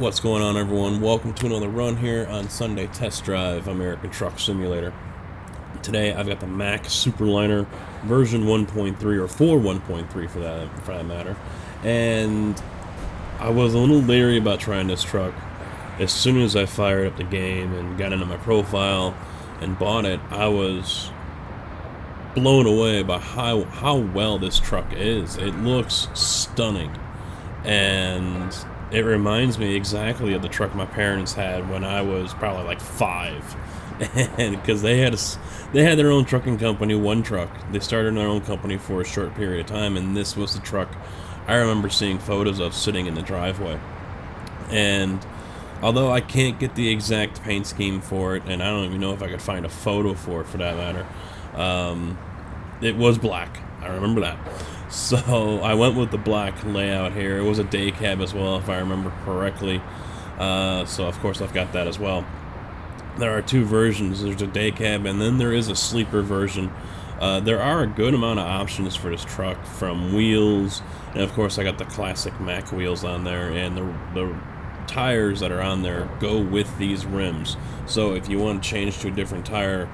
What's going on, everyone? Welcome to another run here on Sunday Test Drive American Truck Simulator. Today I've got the Mack Superliner version 1.3 or 4.1.3 for that matter, and I was a little leery about trying this truck. As soon as I fired up the game and got into my profile and bought it, I was blown away by how well this truck is. It looks stunning, and it reminds me exactly of the truck my parents had when I was probably like 5, and because they had their own trucking company, one truck. They started their own company for a short period of time, and this was the truck I remember seeing photos of sitting in the driveway. And although I can't get the exact paint scheme for it, and I don't even know if I could find a photo for it for that matter, it was black. I remember that. So I went with the black layout here. It was a day cab as well, if I remember correctly. So of course I've got that as well. There are two versions. There's a day cab, and then there is a sleeper version. There are a good amount of options for this truck, from wheels, and of course I got the classic Mack wheels on there, and the tires that are on there go with these rims. So if you want to change to a different tire,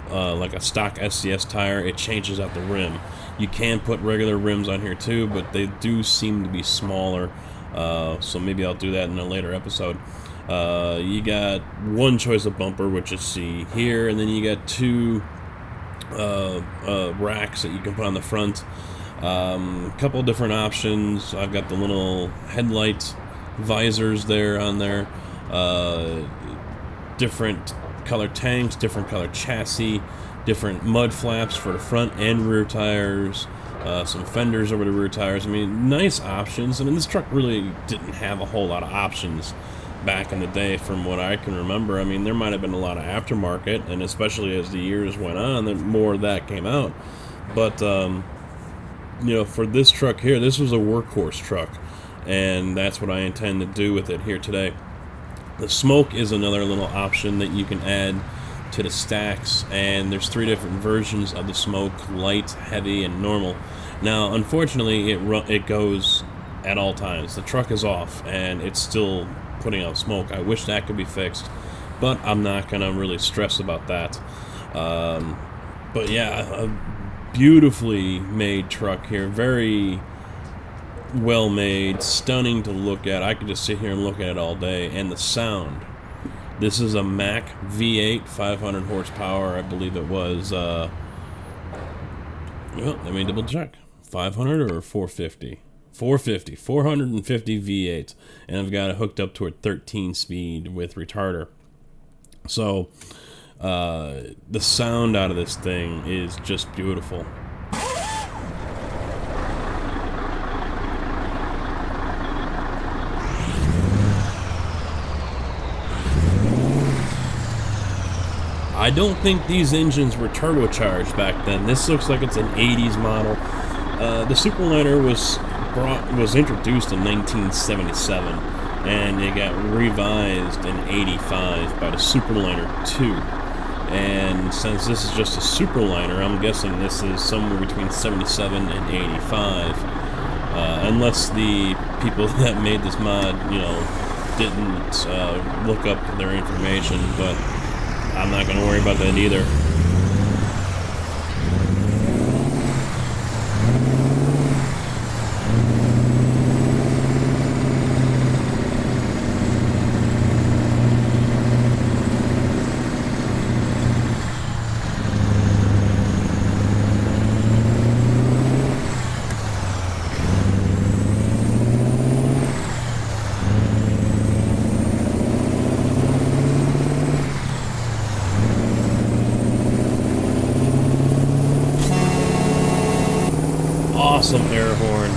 like a stock SCS tire, it changes out the rim. You can put regular rims on here too, but they do seem to be smaller, so maybe I'll do that in a later episode. You got one choice of bumper, which is C here, and then you got two racks that you can put on the front. Couple different options. I've got the little headlight visors there on there, different color tanks, different color chassis, different mud flaps for the front and rear tires, some fenders over the rear tires. I mean, nice options. I mean, this truck really didn't have a whole lot of options back in the day from what I can remember. I mean, there might have been a lot of aftermarket, and especially as the years went on, then more of that came out. But, you know, for this truck here, this was a workhorse truck, and that's what I intend to do with it here today. The smoke is another little option that you can add to the stacks, and there's 3 different versions of the smoke: light, heavy, and normal. Now, unfortunately, it goes at all times. The truck is off, and it's still putting out smoke. I wish that could be fixed, but I'm not gonna really stress about that. But yeah, a beautifully made truck here, very well made, stunning to look at. I could just sit here and look at it all day. And the sound, this is a Mack V8, 500 horsepower, I believe it was. Well, let me double check. 500 or 450? 450 V8, and I've got it hooked up to a 13 speed with retarder. So the sound out of this thing is just beautiful. I don't think these engines were turbocharged back then. This looks like it's an 80s model. The Superliner was introduced in 1977, and it got revised in 85 by the Superliner 2. And since this is just a Superliner, I'm guessing this is somewhere between 77 and 85. Unless the people that made this mod, you know, didn't look up their information, but I'm not going to worry about that either. Awesome air horn.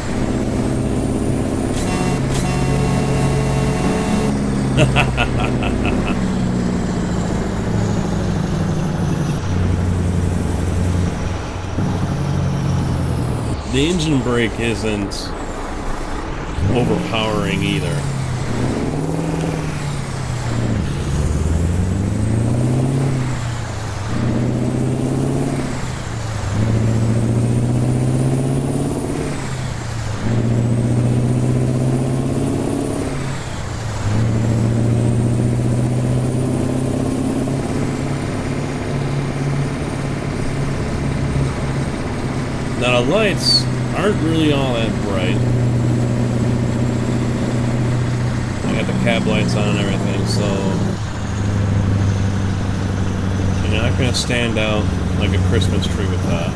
The engine brake isn't overpowering either. Now the lights aren't really all that bright. I got the cab lights on and everything, so you're not gonna stand out like a Christmas tree with that.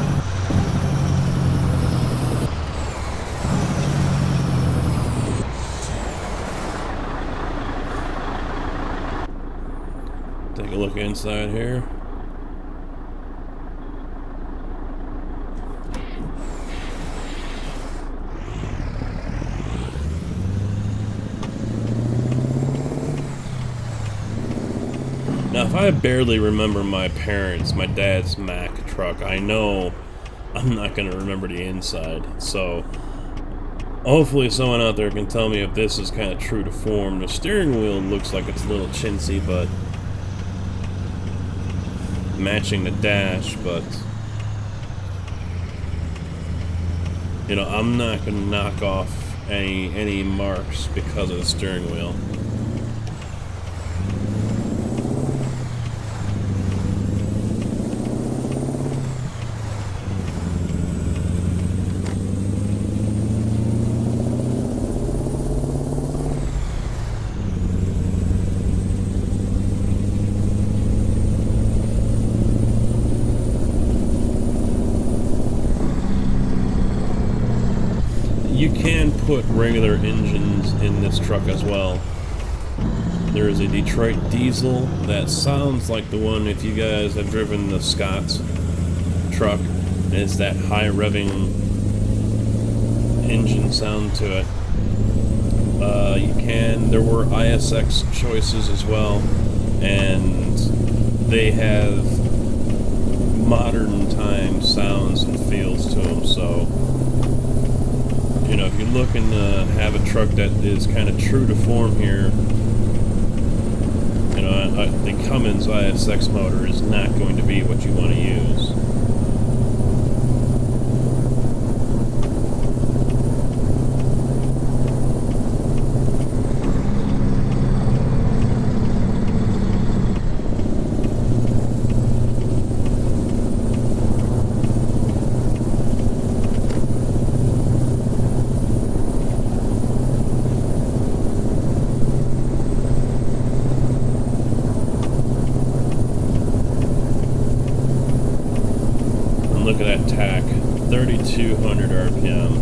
Take a look inside here. Now, if I barely remember my dad's Mack truck, I know I'm not going to remember the inside. So, hopefully someone out there can tell me if this is kind of true to form. The steering wheel looks like it's a little chintzy, but matching the dash, but you know, I'm not going to knock off any marks because of the steering wheel. You can put regular engines in this truck as well. There is a Detroit diesel that sounds like the one, if you guys have driven the Scott's truck, it's that high revving engine sound to it. There were ISX choices as well, and they have modern time sounds and feels to them, so you know, if you're looking to have a truck that is kind of true to form here, you know, the Cummins ISX motor is not going to be what you want to use. Look at that tach, 3,200 RPM.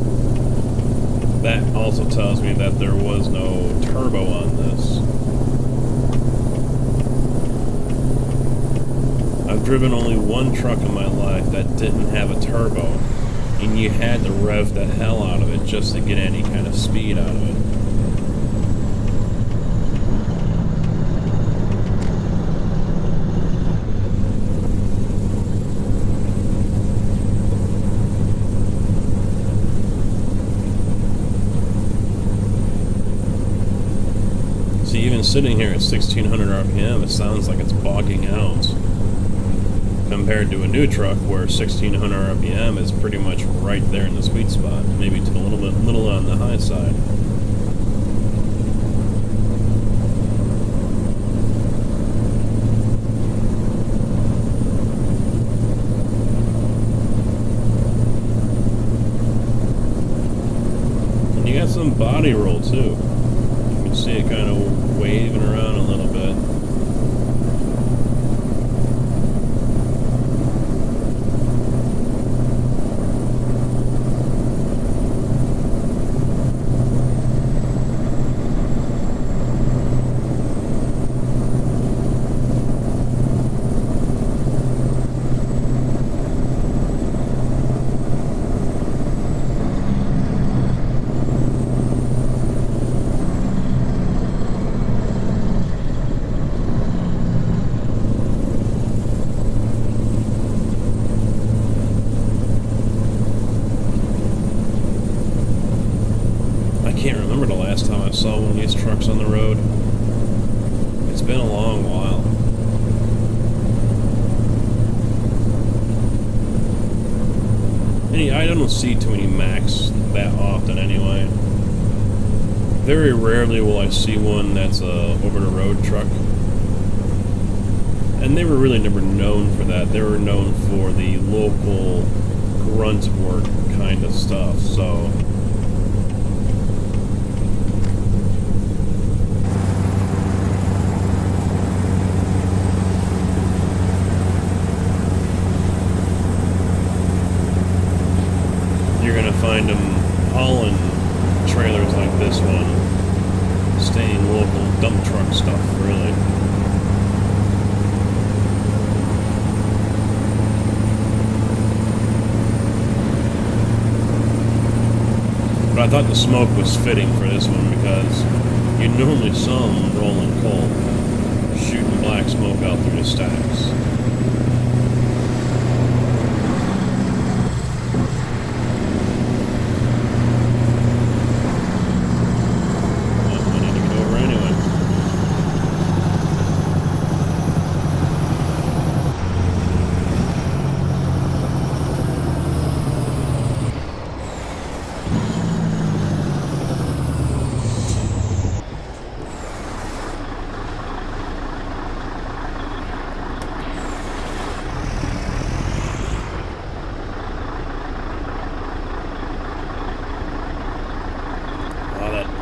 That also tells me that there was no turbo on this. I've driven only one truck in my life that didn't have a turbo, and you had to rev the hell out of it just to get any kind of speed out of it. Even sitting here at 1,600 RPM, it sounds like it's bogging out compared to a new truck where 1,600 RPM is pretty much right there in the sweet spot, maybe to a little on the high side. And you got some body roll too. See it kind of waving around a little bit. I can't remember the last time I saw one of these trucks on the road. It's been a long while. I don't see too many Macks that often anyway. Very rarely will I see one that's a over-the-road truck. And they were really never known for that. They were known for the local grunt work kind of stuff, so you're gonna find them hauling trailers like this one, staying local, dump truck stuff, really. But I thought the smoke was fitting for this one because you normally saw them rolling coal, shooting black smoke out through the stacks.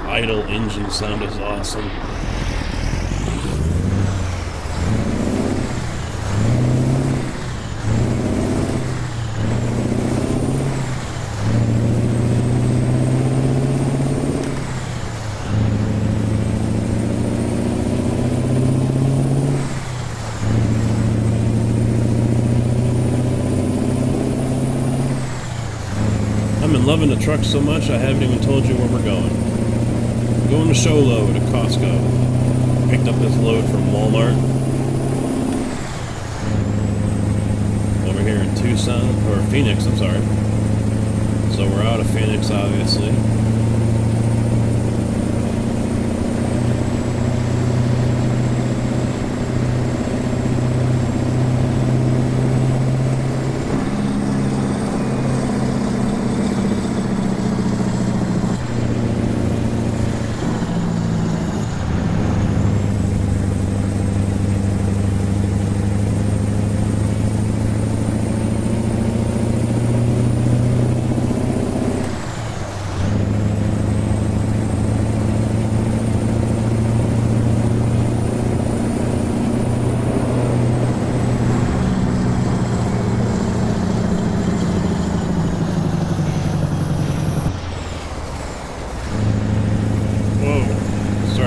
Idle engine sound is awesome. I've been loving the truck so much I haven't even told you where we're going. Going to show load at Costco. Picked up this load from Walmart. Over here in Tucson, or Phoenix, I'm sorry. So we're out of Phoenix, obviously.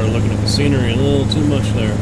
Looking at the scenery a little too much there.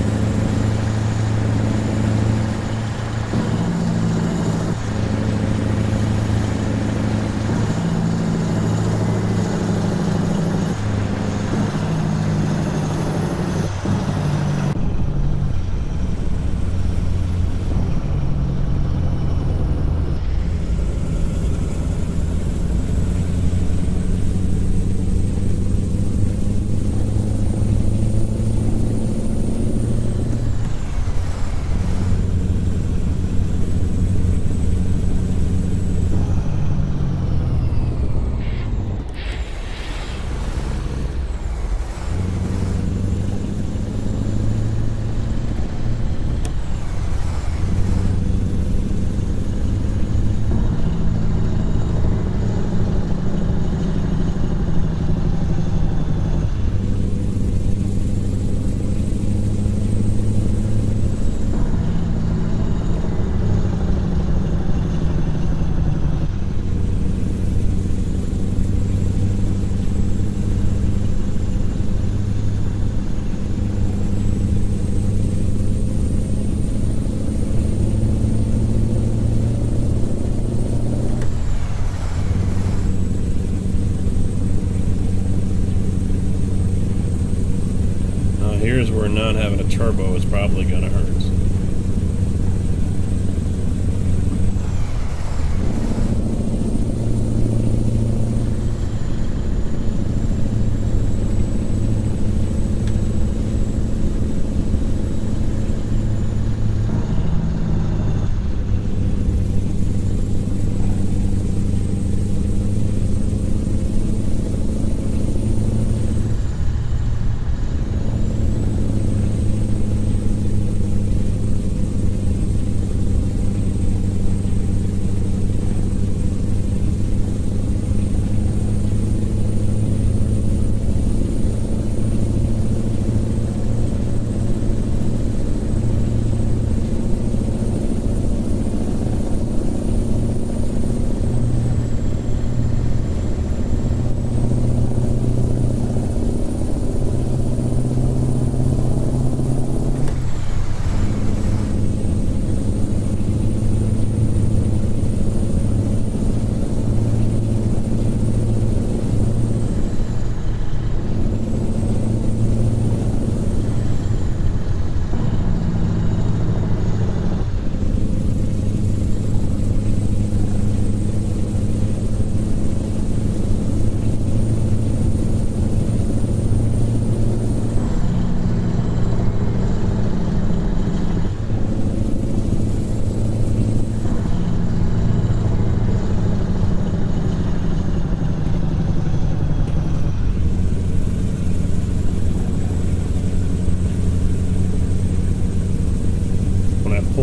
Here's where not having a turbo is probably going to hurt.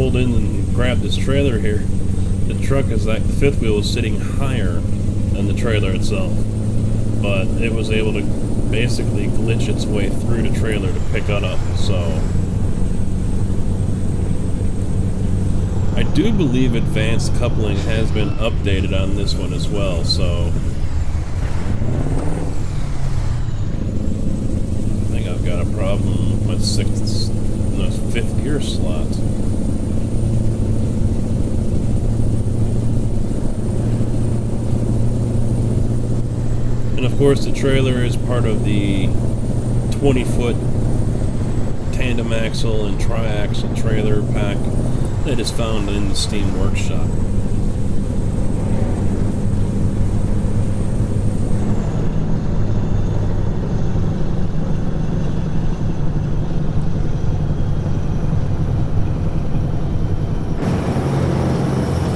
pulled in and grabbed this trailer here, the truck is like the fifth wheel is sitting higher than the trailer itself, but it was able to basically glitch its way through the trailer to pick it up. So I do believe advanced coupling has been updated on this one as well, so I think I've got a problem with fifth gear slot. And of course the trailer is part of the 20-foot tandem axle and tri-axle trailer pack that is found in the Steam Workshop.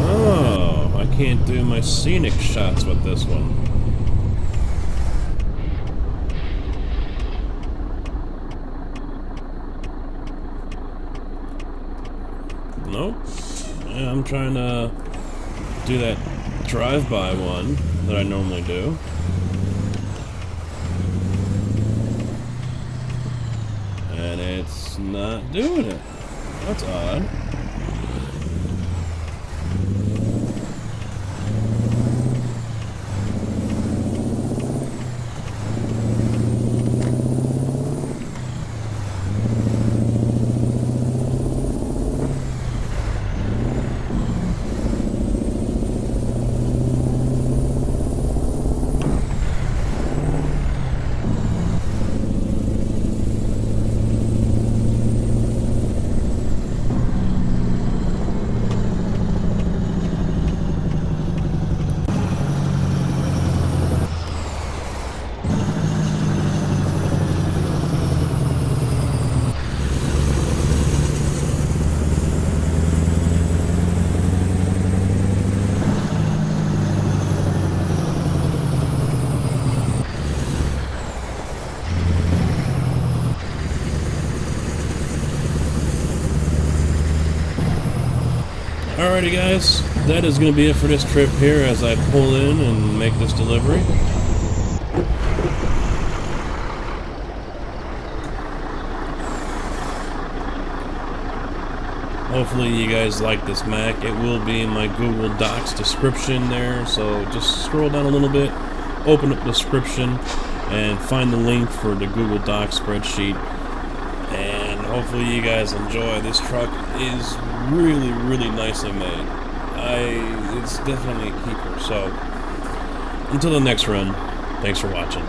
Oh, I can't do my scenic shots with this one. Nope. Yeah, I'm trying to do that drive-by one that I normally do. And it's not doing it. That's odd. Alrighty guys, that is going to be it for this trip here as I pull in and make this delivery. Hopefully you guys like this Mac. It will be in my Google Docs description there, so just scroll down a little bit, open up the description, and find the link for the Google Docs spreadsheet. And hopefully you guys enjoy. This truck is really, really nicely made. It's definitely a keeper. So until the next run, thanks for watching.